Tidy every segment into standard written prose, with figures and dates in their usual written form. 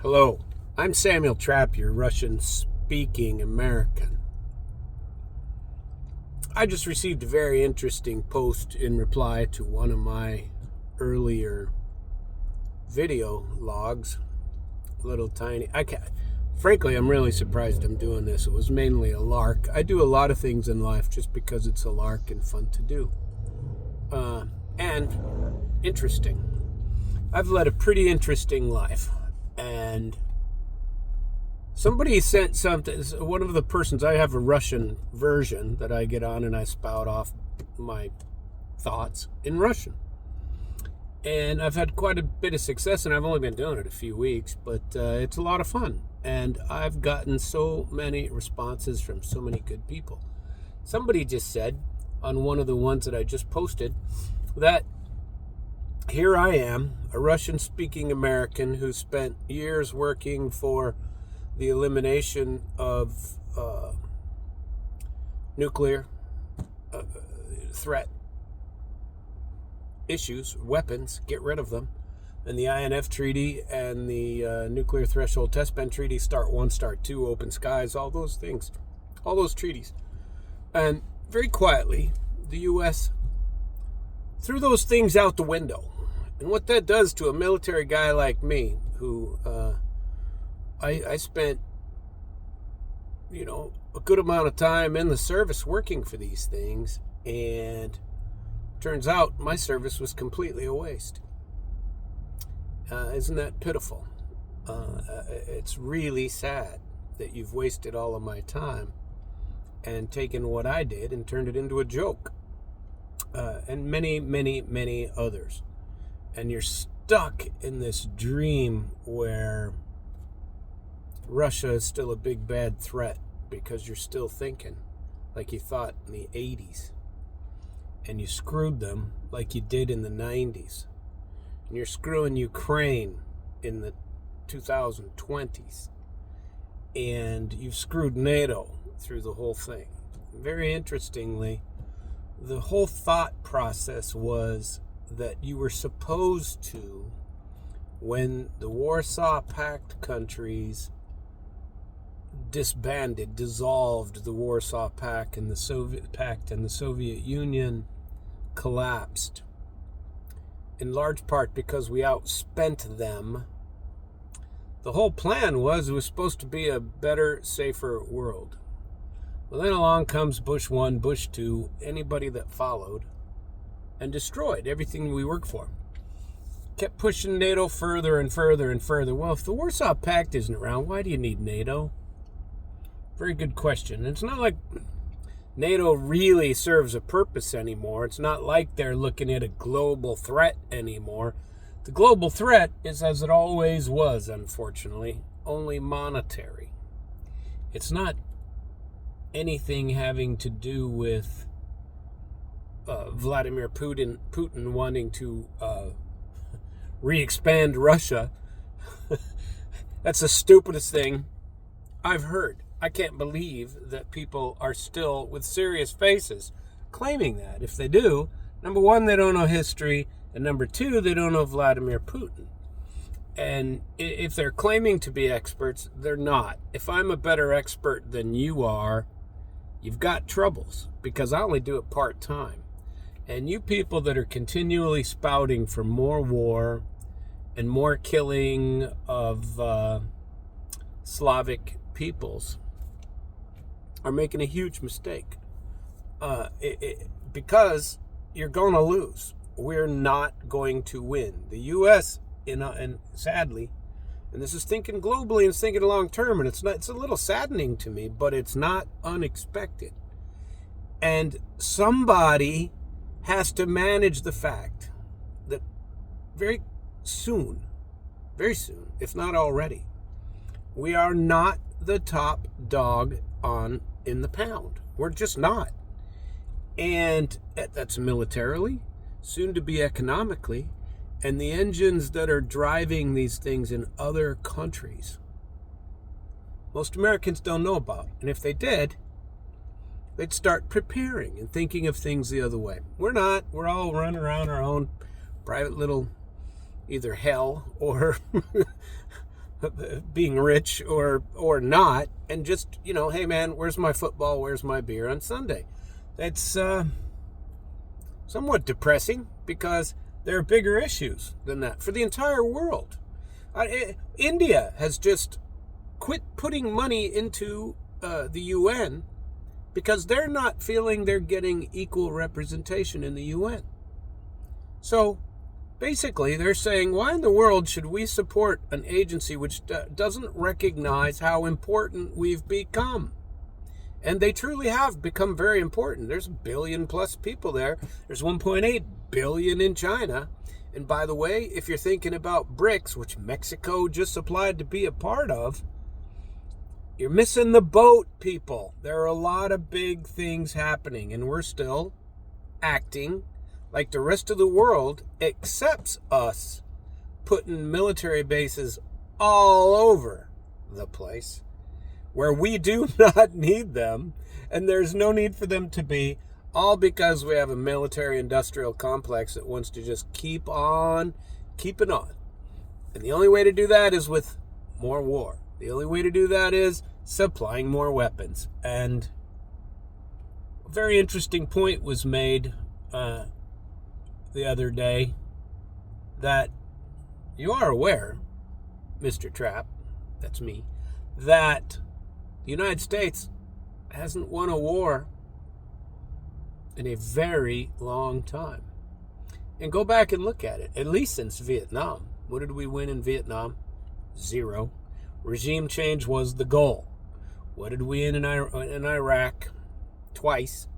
Hello, I'm Samuel Trapp, your Russian-speaking American. I just received a very interesting post in reply to one of my earlier video logs. Little tiny. Frankly, I'm really surprised I'm doing this. It was mainly a lark. I do a lot of things in life just because it's a lark and fun to do. And interesting. I've led a pretty interesting life. And somebody sent something. One of the persons, I have a Russian version that I get on and I spout off my thoughts in Russian. And I've had quite a bit of success, and I've only been doing it a few weeks, but it's a lot of fun. And I've gotten so many responses from so many good people. Somebody just said on one of the ones that I just posted that here I am, a Russian-speaking American who spent years working for the elimination of nuclear threat issues, weapons, get rid of them, and the INF Treaty and the Nuclear Threshold Test Ban Treaty, START 1, START 2, Open Skies, all those things, all those treaties. And very quietly, the U.S. threw those things out the window. And what that does to a military guy like me, who I spent, a good amount of time in the service working for these things, and turns out my service was completely a waste. Isn't that pitiful? It's really sad that you've wasted all of my time and taken what I did and turned it into a joke. And many, many, many others. And you're stuck in this dream where Russia is still a big bad threat because you're still thinking like you thought in the 80s. And you screwed them like you did in the 90s. And you're screwing Ukraine in the 2020s. And you've screwed NATO through the whole thing. Very interestingly, the whole thought process was that you were supposed to, when the Warsaw Pact countries dissolved the Warsaw Pact, and the Soviet Union collapsed, in large part because we outspent them. The whole plan was it was supposed to be a better, safer world. Well, then along comes Bush 1, Bush 2, anybody that followed, and destroyed everything we worked for. Kept pushing NATO further and further and further. Well, if the Warsaw Pact isn't around, why do you need NATO? Very good question. It's not like NATO really serves a purpose anymore. It's not like they're looking at a global threat anymore. The global threat is, as it always was, unfortunately, only monetary. It's not anything having to do with Vladimir Putin wanting to re-expand Russia. That's the stupidest thing I've heard. I can't believe that people are still, with serious faces, claiming that. If they do, number one, they don't know history, and number two, they don't know Vladimir Putin. And if they're claiming to be experts, they're not. If I'm a better expert than you are, you've got troubles, because I only do it part-time. And you people that are continually spouting for more war and more killing of Slavic peoples are making a huge mistake. Because you're going to lose. We're not going to win. The U.S., and sadly, and this is thinking globally and thinking long term, and it's a little saddening to me, but it's not unexpected. And somebody has to manage the fact that very soon, if not already, we are not the top dog in the pound. We're just not. And that's militarily, soon to be economically, and the engines that are driving these things in other countries, most Americans don't know about. And if they did, they'd start preparing and thinking of things the other way. We're not. We're all running around our own private little either hell or being rich or not, and just, hey man, where's my football, where's my beer on Sunday? That's somewhat depressing, because there are bigger issues than that for the entire world. India has just quit putting money into the UN because they're not feeling they're getting equal representation in the UN. So basically, they're saying, why in the world should we support an agency which doesn't recognize how important we've become? And they truly have become very important. There's 1 billion plus people there. There's 1.8 billion in China. And by the way, if you're thinking about BRICS, which Mexico just applied to be a part of, you're missing the boat, people. There are a lot of big things happening, and we're still acting like the rest of the world accepts us putting military bases all over the place where we do not need them, and there's no need for them to be, all because we have a military-industrial complex that wants to just keep on keeping on. And the only way to do that is with more war. The only way to do that is supplying more weapons. And a very interesting point was made the other day, that you are aware, Mr. Trapp, that's me, that the United States hasn't won a war in a very long time. And go back and look at it, at least since Vietnam. What did we win in Vietnam? 0. Regime change was the goal. What did we win in Iraq? Twice.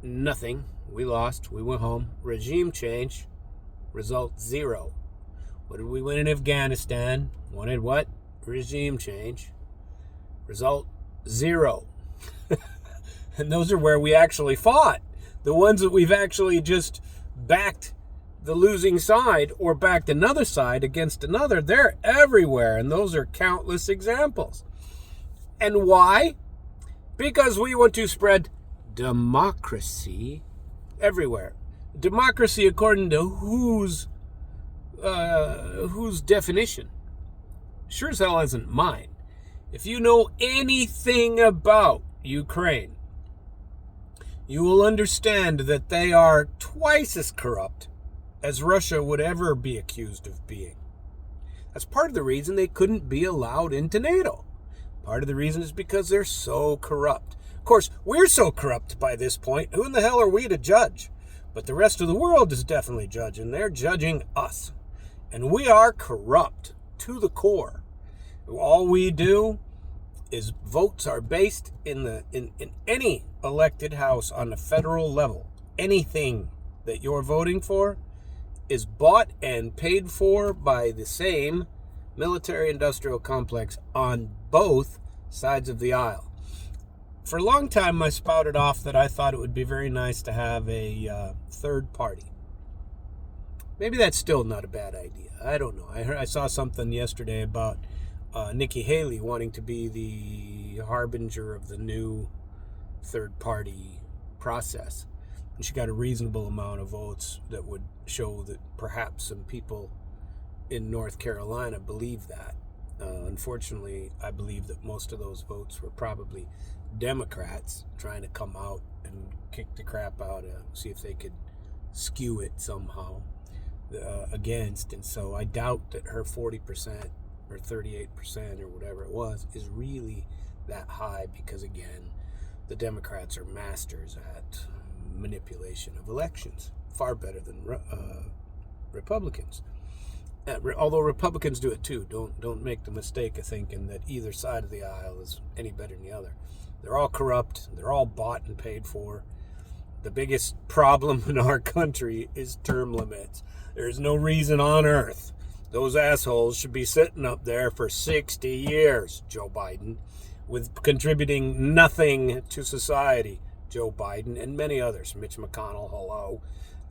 Nothing. We lost. We went home. Regime change. Result 0. What did we win in Afghanistan? Wanted what? Regime change. Result 0. And those are where we actually fought. The ones that we've actually just backed the losing side or backed another side against another, they're everywhere. And those are countless examples. And why? Because we want to spread democracy everywhere. Democracy according to whose definition? Sure as hell isn't mine. If you know anything about Ukraine, you will understand that they are twice as corrupt as Russia would ever be accused of being. That's part of the reason they couldn't be allowed into NATO. Part of the reason is because they're so corrupt. Of course, we're so corrupt by this point. Who in the hell are we to judge? But the rest of the world is definitely judging. They're judging us. And we are corrupt to the core. All we do is votes are based in any elected house on the federal level. Anything that you're voting for is bought and paid for by the same military-industrial complex on both sides of the aisle. For a long time, I spouted off that I thought it would be very nice to have a third party. Maybe that's still not a bad idea. I don't know. I saw something yesterday about Nikki Haley wanting to be the harbinger of the new third party process. And she got a reasonable amount of votes that would show that perhaps some people in North Carolina believe that. Unfortunately, I believe that most of those votes were probably Democrats trying to come out and kick the crap out of, see if they could skew it somehow against. And so I doubt that her 40% or 38% or whatever it was is really that high, because again, the Democrats are masters at manipulation of elections, far better than Republicans. Although Republicans do it too. Don't make the mistake of thinking that either side of the aisle is any better than the other. They're all corrupt. They're all bought and paid for. The biggest problem in our country is term limits. There's no reason on earth those assholes should be sitting up there for 60 years, Joe Biden, with contributing nothing to society, Joe Biden, and many others. Mitch McConnell, hello.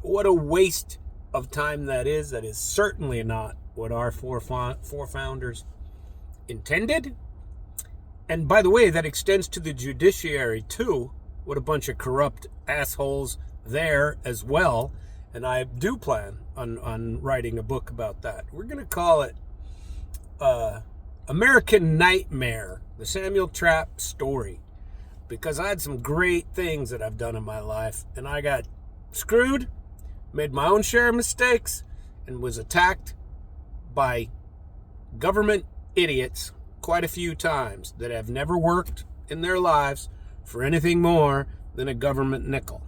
What a waste of time that is. That is certainly not what our forefounders intended. And by the way, that extends to the judiciary too. What a bunch of corrupt assholes there as well. And I do plan on writing a book about that. We're going to call it American Nightmare, the Samuel Trapp story, because I had some great things that I've done in my life, and I got screwed, made my own share of mistakes, and was attacked by government idiots quite a few times that have never worked in their lives for anything more than a government nickel.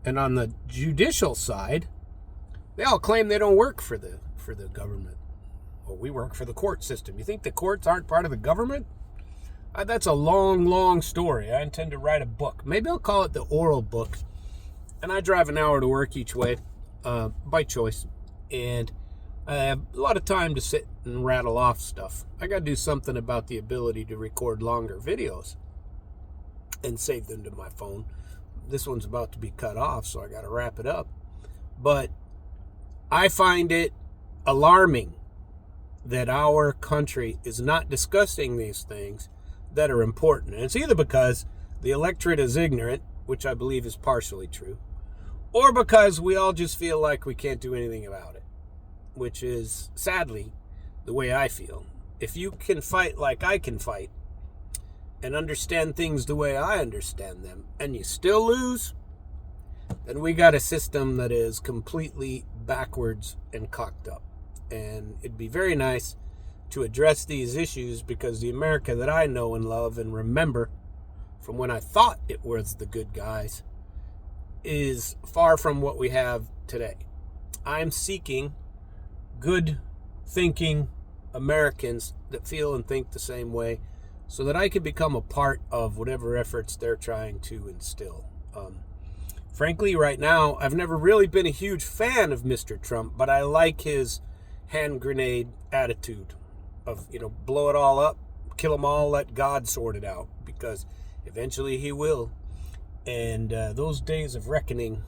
And on the judicial side, they all claim they don't work for the government. Well, we work for the court system. You think the courts aren't part of the government? That's a long, long story. I intend to write a book. Maybe I'll call it the oral book. And I drive an hour to work each way by choice. And I have a lot of time to sit and rattle off stuff. I got to do something about the ability to record longer videos and save them to my phone. This one's about to be cut off, so I got to wrap it up. But I find it alarming that our country is not discussing these things that are important. And it's either because the electorate is ignorant, which I believe is partially true, or because we all just feel like we can't do anything about it, which is sadly the way I feel. If you can fight like I can fight and understand things the way I understand them, and you still lose, then we got a system that is completely backwards and cocked up. And it'd be very nice to address these issues, because the America that I know and love and remember from when I thought it was the good guys is far from what we have today. I'm seeking good thinking Americans that feel and think the same way, so that I can become a part of whatever efforts they're trying to instill. Frankly, right now, I've never really been a huge fan of Mr. Trump, but I like his hand grenade attitude of, blow it all up, kill them all, let God sort it out, because eventually he will. And those days of reckoning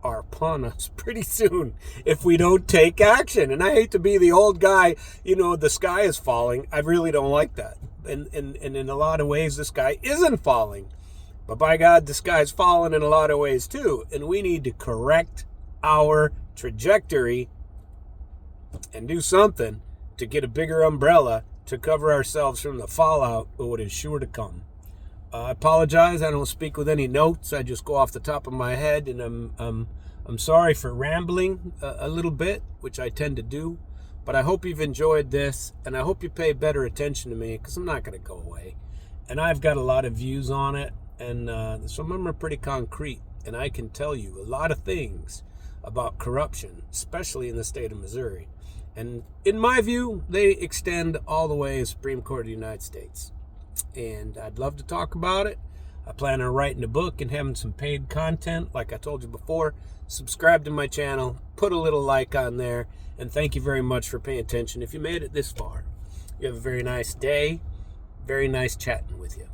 are upon us pretty soon if we don't take action. And I hate to be the old guy, the sky is falling. I really don't like that. And in a lot of ways, the sky isn't falling. But by God, the sky's falling in a lot of ways too. And we need to correct our trajectory and do something to get a bigger umbrella to cover ourselves from the fallout of what is sure to come. I apologize. I don't speak with any notes. I just go off the top of my head, and I'm sorry for rambling a little bit, which I tend to do. But I hope you've enjoyed this, and I hope you pay better attention to me, because I'm not going to go away. And I've got a lot of views on it, and some of them are pretty concrete. And I can tell you a lot of things about corruption, especially in the state of Missouri. And in my view, they extend all the way to the Supreme Court of the United States. And I'd love to talk about it. I plan on writing a book and having some paid content. Like I told you before, subscribe to my channel, put a little like on there, and thank you very much for paying attention if you made it this far. You have a very nice day. Very nice chatting with you.